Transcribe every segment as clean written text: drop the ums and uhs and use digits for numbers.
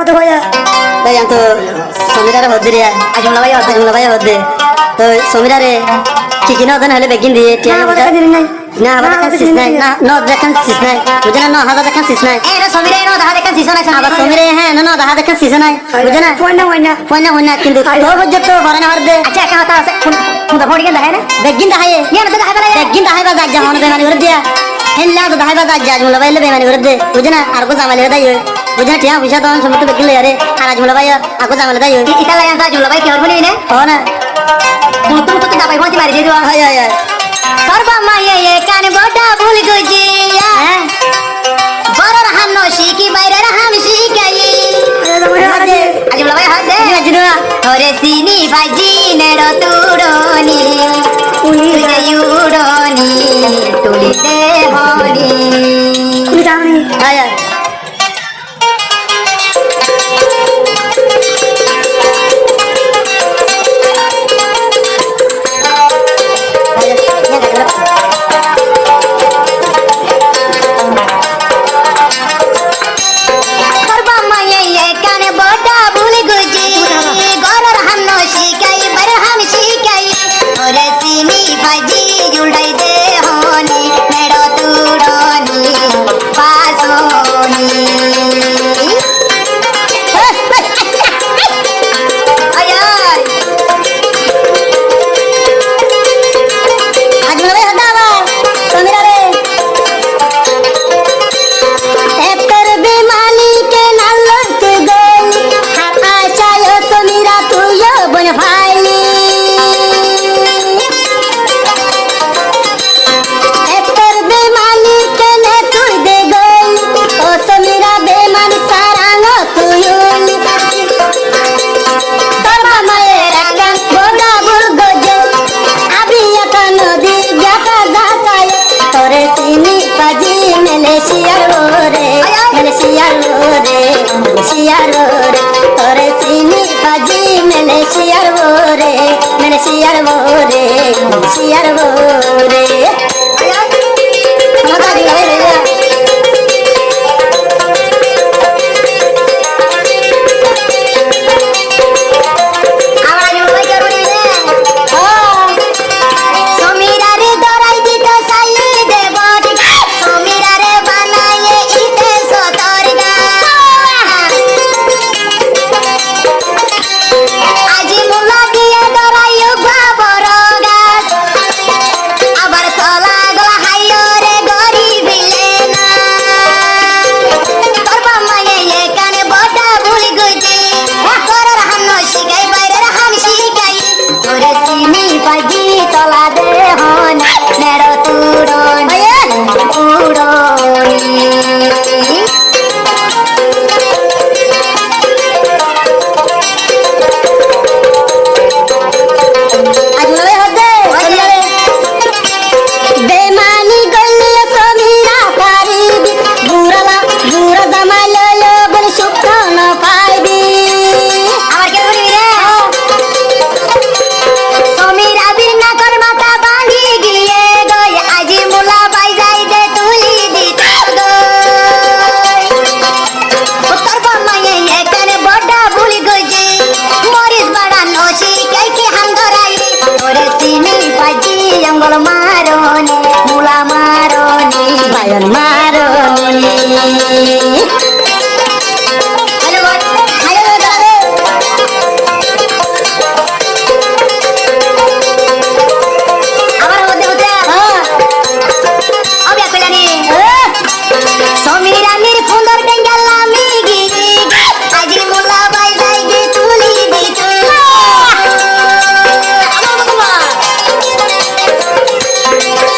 तो भैया भाई हम तो समीरा रे होदे रे अजमला भाई होदे तो समीरा रे की ना दन हले बेगिन दिए ना बोला दिन नहीं ना हवा देखन सिस नहीं ना नो देखन सिस नहीं मुझे ना हवा देखन सिस नहीं ए रे समीरा नो दहा देखन सिस नहीं अब समीरा है ना दहा देखन सिस नहीं मुझे ना फोन किंतु तो बजे तो भरना हर दे अच्छा क्या होता है तुम तो फोड़ के दहा है ना बेगिन दहा ये ना तो दहा बला बेगिन दहा बा जा होने बेमानी कर दिया हेल्ला तो दहा बा जा अजमला भाई ले बेमानी कर दे मुझे ना आर को सामले दई मुझे ठिया पैसा तो हम सब तो बेगिन ले अरे आर अजमला भाई आको सामले दई इता लगा था अजमला भाई के और बनी ने हो ना तुम तो दवाई पहुंच मारी दे दो हाय हाय करबा माये ये कान बोटा भूल गुजिया बरर हम नोशी की बैरर हम शिकाई अजमला भाई हाथ दे ओरे सीनी भाजी नेड़ो तुड़ोनी तुझे युड़ोनी तुली दे होनी हाय हाय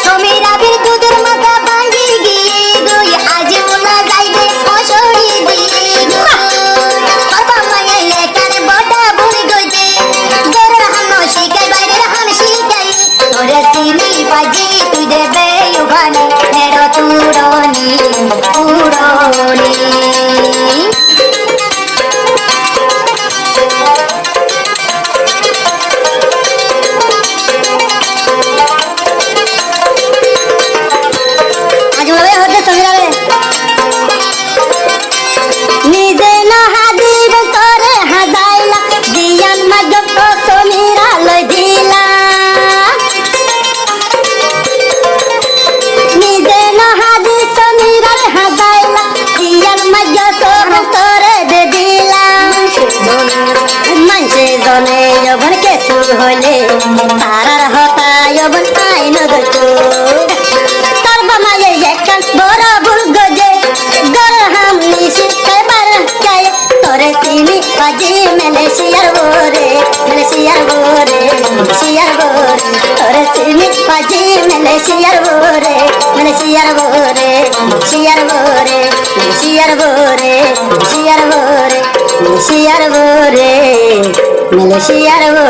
समीरा बिर तुदर मका बांधी गी गोई आज मुला जाई दे সুর হইলে তারার হতায় বন আইন দচো তোর বামায়ে একখান বড় ভুল গজে গর হাম নিশি এবার চাই তোরে চিনি বাজি মালয়েশিয়ার বোরে মালয়েশিয়ার বোরে মালয়েশিয়ার বোরে তোরে চিনি বাজি মালয়েশিয়ার বোরে মালয়েশিয়ার বোরে মালয়েশিয়ার বোরে মালয়েশিয়ার বোরে মালয়েশিয়ার বোরে মালয়েশিয়ার বোরে মালয়েশিয়ার বোরে